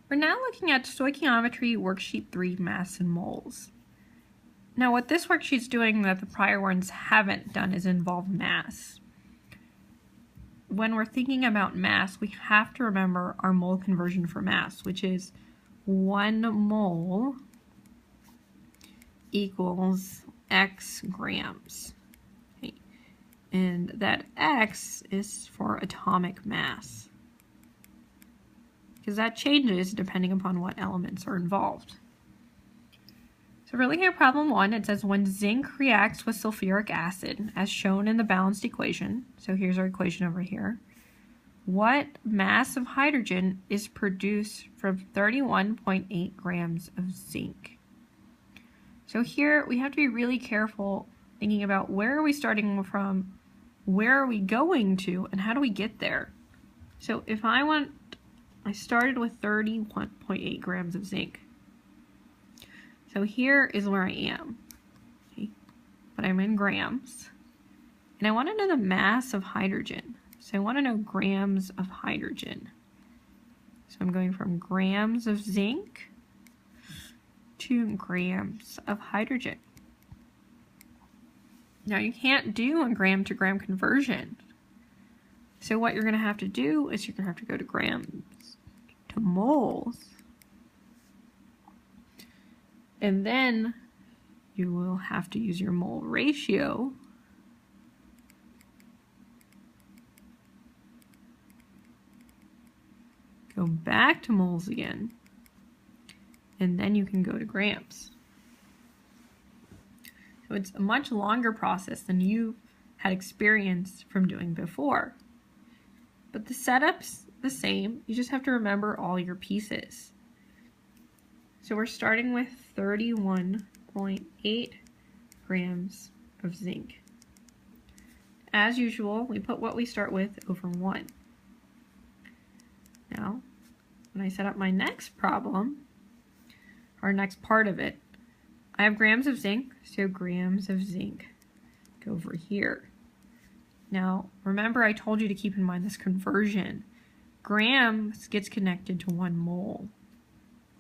We're now looking at Stoichiometry Worksheet 3, Mass and Moles. Now what this worksheet's doing that the prior ones haven't done is involve mass. When we're thinking about mass, we have to remember our mole conversion for mass, which is 1 mole equals X grams. Okay. And that X is for atomic mass, because that changes depending upon what elements are involved. So we're looking at problem 1. It says when zinc reacts with sulfuric acid, as shown in the balanced equation, so here's our equation over here, what mass of hydrogen is produced from 31.8 grams of zinc? So here we have to be really careful thinking about where are we starting from, where are we going to, and how do we get there? So if I started with 31.8 grams of zinc. So here is where I am, okay, but I'm in grams, and I want to know the mass of hydrogen. So I want to know grams of hydrogen. So I'm going from grams of zinc to grams of hydrogen. Now you can't do a gram to gram conversion. So what you're going to have to do is you're going to have to go to grams to moles. And then you will have to use your mole ratio go back to moles again, and then you can go to grams. So it's a much longer process than you had experienced from doing before. But the setup's the same, you just have to remember all your pieces. So we're starting with 31.8 grams of zinc. As usual, we put what we start with over 1. Now, when I set up my next problem, or next part of it, I have grams of zinc, so grams of zinc go over here. Now, remember I told you to keep in mind this conversion. Grams gets connected to 1 mole,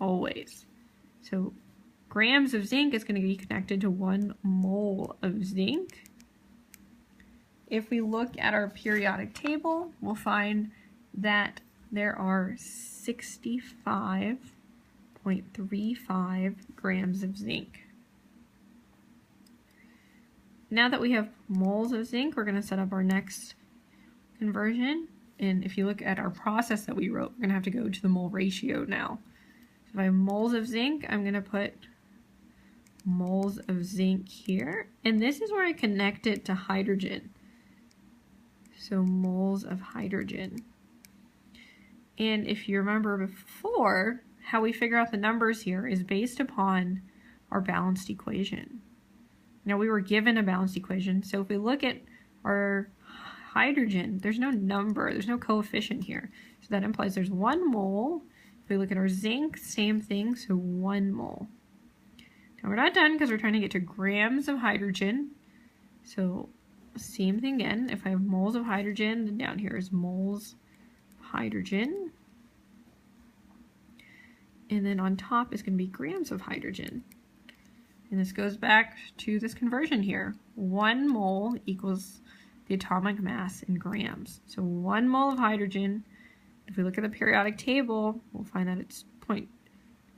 always. So grams of zinc is going to be connected to 1 mole of zinc. If we look at our periodic table, we'll find that there are 65.35 grams of zinc. Now that we have moles of zinc, we're going to set up our next conversion. And if you look at our process that we wrote, we're going to have to go to the mole ratio now. So if I have moles of zinc, I'm going to put moles of zinc here. And this is where I connect it to hydrogen. So moles of hydrogen. And if you remember before, how we figure out the numbers here is based upon our balanced equation. Now we were given a balanced equation, so if we look at our hydrogen, there's no number, there's no coefficient here. So that implies there's 1 mole. If we look at our zinc, same thing, so 1 mole. Now we're not done because we're trying to get to grams of hydrogen. So same thing again, if I have moles of hydrogen, then down here is moles of hydrogen. And then on top is going to be grams of hydrogen. And this goes back to this conversion here. 1 mole equals the atomic mass in grams. So 1 mole of hydrogen, if we look at the periodic table, we'll find that it's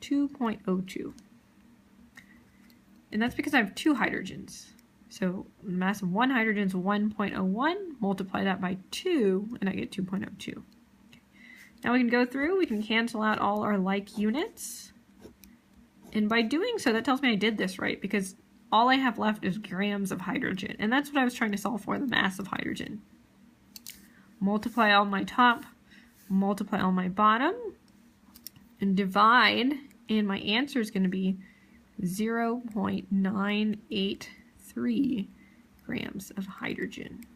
2.02. And that's because I have 2 hydrogens. So the mass of 1 hydrogen is 1.01, multiply that by 2, and I get 2.02. Okay. Now we can go through, we can cancel out all our like units. And by doing so, that tells me I did this right, because all I have left is grams of hydrogen. And that's what I was trying to solve for, the mass of hydrogen. Multiply all my top, multiply all my bottom, and divide, and my answer is going to be 0.983 grams of hydrogen.